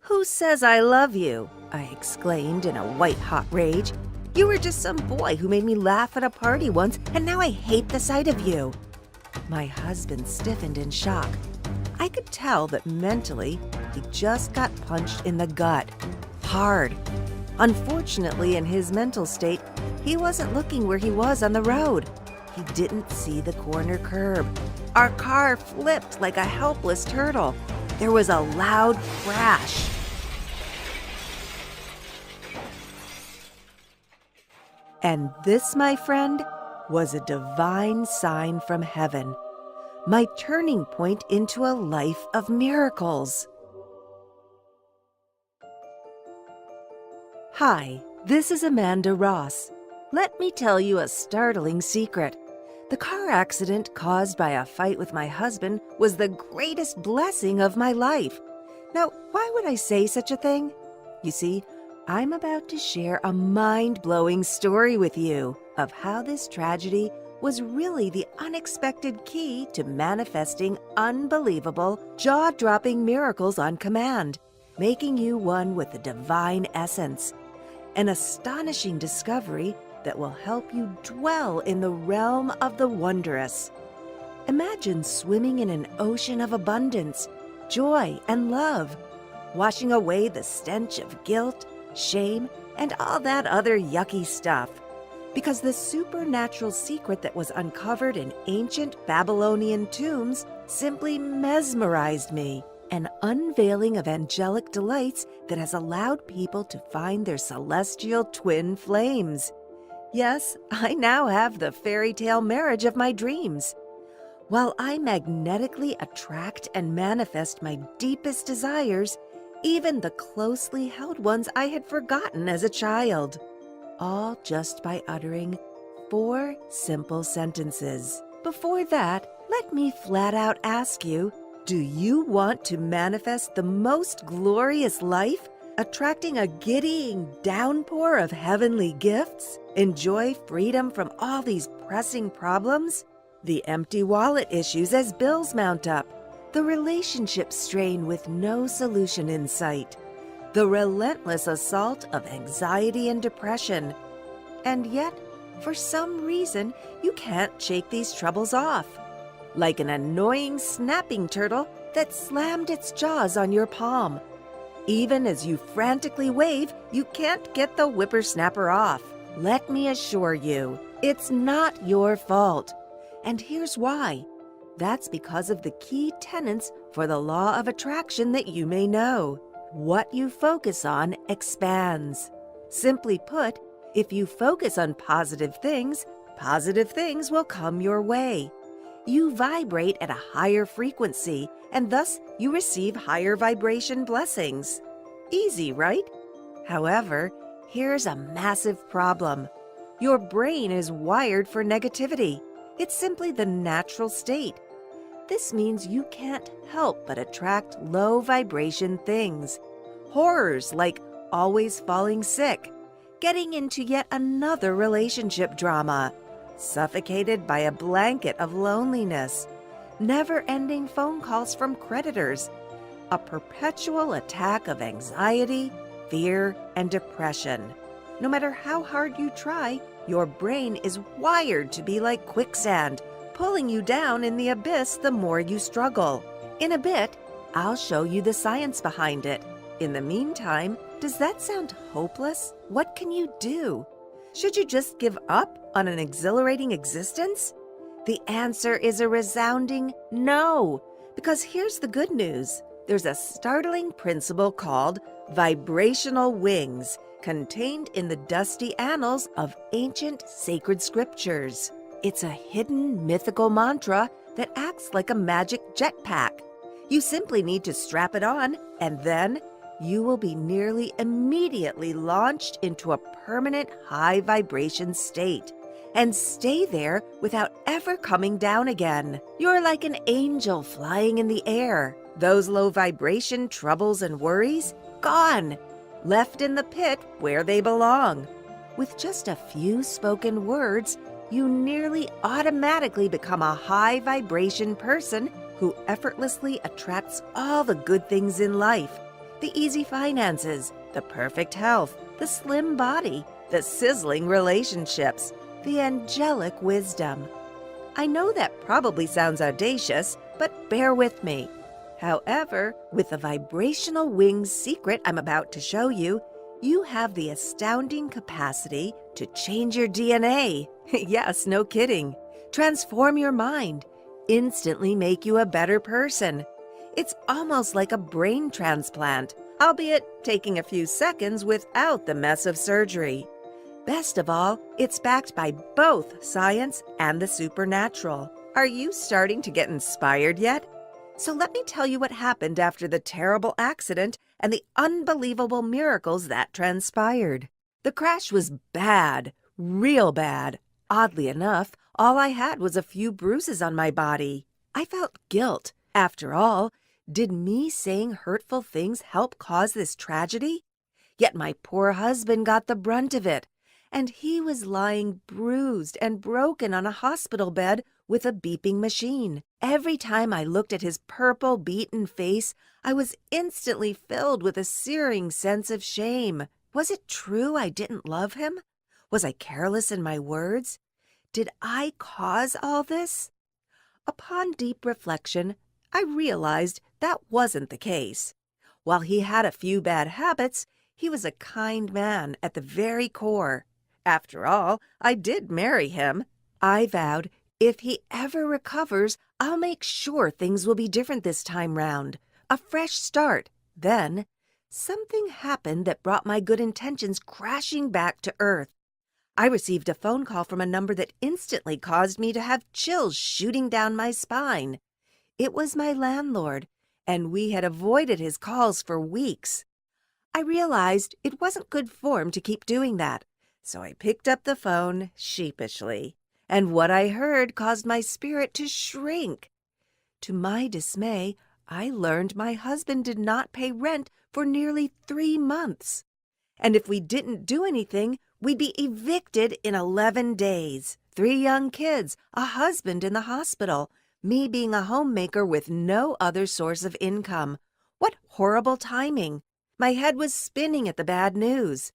"Who says I love you?" I exclaimed in a white-hot rage. "You were just some boy who made me laugh at a party once, and now I hate the sight of you." My husband stiffened in shock. I could tell that mentally, he just got punched in the gut. Hard. Unfortunately, in his mental state, he wasn't looking where he was on the road. He didn't see the corner curb. Our car flipped like a helpless turtle. There was a loud crash. And this, my friend, was a divine sign from heaven. My turning point into a life of miracles. Hi, this is Amanda Ross. Let me tell you a startling secret. The car accident caused by a fight with my husband was the greatest blessing of my life. Now, why would I say such a thing? You see, I'm about to share a mind-blowing story with you of how this tragedy was really the unexpected key to manifesting unbelievable, jaw-dropping miracles on command, making you one with the divine essence. An astonishing discovery that will help you dwell in the realm of the wondrous. Imagine swimming in an ocean of abundance, joy, and love, washing away the stench of guilt, shame, and all that other yucky stuff. Because the supernatural secret that was uncovered in ancient Babylonian tombs simply mesmerized me. An unveiling of angelic delights that has allowed people to find their celestial twin flames. Yes, I now have the fairy tale marriage of my dreams. While I magnetically attract and manifest my deepest desires, even the closely held ones I had forgotten as a child. All just by uttering 4 simple sentences. Before that, let me flat out ask you, do you want to manifest the most glorious life, attracting a giddying downpour of heavenly gifts? Enjoy freedom from all these pressing problems? The empty wallet issues as bills mount up? The relationship strain with no solution in sight? The relentless assault of anxiety and depression? And yet, for some reason, you can't shake these troubles off. Like an annoying snapping turtle that slammed its jaws on your palm. Even as you frantically wave, you can't get the whippersnapper off. Let me assure you, it's not your fault. And here's why. That's because of the key tenets for the law of attraction that you may know. What you focus on expands. Simply put, if you focus on positive things will come your way. You vibrate at a higher frequency, and thus you receive higher vibration blessings. Easy, right? However, here's a massive problem. Your brain is wired for negativity. It's simply the natural state. This means you can't help but attract low vibration things. Horrors like always falling sick, getting into yet another relationship drama, suffocated by a blanket of loneliness, never-ending phone calls from creditors, a perpetual attack of anxiety, fear, and depression. No matter how hard you try, your brain is wired to be like quicksand, pulling you down in the abyss the more you struggle. In a bit, I'll show you the science behind it. In the meantime, does that sound hopeless? What can you do? Should you just give up on an exhilarating existence? The answer is a resounding no, because here's the good news. There's a startling principle called vibrational wings contained in the dusty annals of ancient sacred scriptures. It's a hidden mythical mantra that acts like a magic jetpack. You simply need to strap it on, and then you will be nearly immediately launched into a permanent high vibration state and stay there without ever coming down again. You're like an angel flying in the air. Those low vibration troubles and worries, gone, left in the pit where they belong. With just a few spoken words, you nearly automatically become a high vibration person who effortlessly attracts all the good things in life. The easy finances, the perfect health, the slim body, the sizzling relationships, the angelic wisdom. I know that probably sounds audacious, but bear with me. However, with the vibrational wings secret I'm about to show you, you have the astounding capacity to change your DNA. Yes, no kidding. Transform your mind, instantly make you a better person. It's almost like a brain transplant, albeit taking a few seconds without the mess of surgery. Best of all, it's backed by both science and the supernatural. Are you starting to get inspired yet? So let me tell you what happened after the terrible accident and the unbelievable miracles that transpired. The crash was bad, real bad. Oddly enough, all I had was a few bruises on my body. I felt guilt. After all, did me saying hurtful things help cause this tragedy? Yet my poor husband got the brunt of it, and he was lying bruised and broken on a hospital bed with a beeping machine. Every time I looked at his purple, beaten face, I was instantly filled with a searing sense of shame. Was it true I didn't love him? Was I careless in my words? Did I cause all this? Upon deep reflection, I realized that wasn't the case. While he had a few bad habits, he was a kind man at the very core. After all, I did marry him. I vowed, if he ever recovers, I'll make sure things will be different this time round. A fresh start. Then, something happened that brought my good intentions crashing back to earth. I received a phone call from a number that instantly caused me to have chills shooting down my spine. It was my landlord, and we had avoided his calls for weeks. I realized it wasn't good form to keep doing that, so I picked up the phone sheepishly, and what I heard caused my spirit to shrink. To my dismay, I learned my husband did not pay rent for nearly 3 months. And if we didn't do anything, we'd be evicted in 11 days. 3 young kids, a husband in the hospital, me being a homemaker with no other source of income. What horrible timing! My head was spinning at the bad news.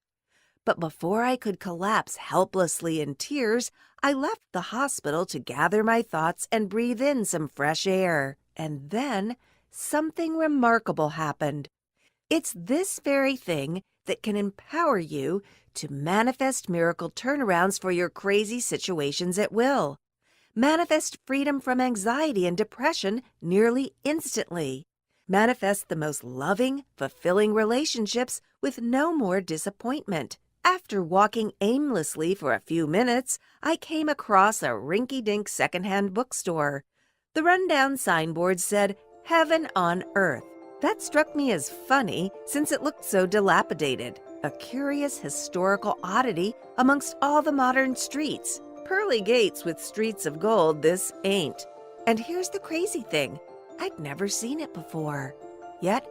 But before I could collapse helplessly in tears, I left the hospital to gather my thoughts and breathe in some fresh air. And then something remarkable happened. It's this very thing that can empower you to manifest miracle turnarounds for your crazy situations at will. Manifest freedom from anxiety and depression nearly instantly. Manifest the most loving, fulfilling relationships with no more disappointment. After walking aimlessly for a few minutes, I came across a rinky-dink secondhand bookstore. The rundown signboard said, "Heaven on Earth." That struck me as funny since it looked so dilapidated, a curious historical oddity amongst all the modern streets. Pearly gates with streets of gold, this ain't. And here's the crazy thing. I'd never seen it before. Yet,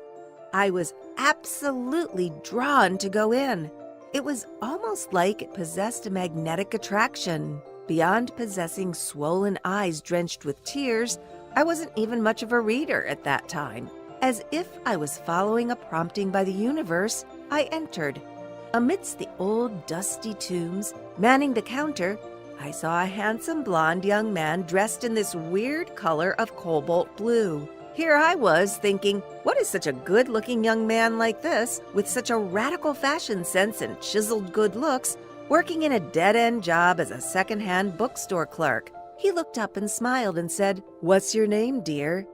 I was absolutely drawn to go in. It was almost like it possessed a magnetic attraction. Beyond possessing swollen eyes drenched with tears, I wasn't even much of a reader at that time. As if I was following a prompting by the universe, I entered. Amidst the old, dusty tombs, manning the counter, I saw a handsome blonde young man dressed in this weird color of cobalt blue. Here I was thinking, what is such a good-looking young man like this, with such a radical fashion sense and chiseled good looks, working in a dead-end job as a second-hand bookstore clerk? He looked up and smiled and said, "What's your name, dear?"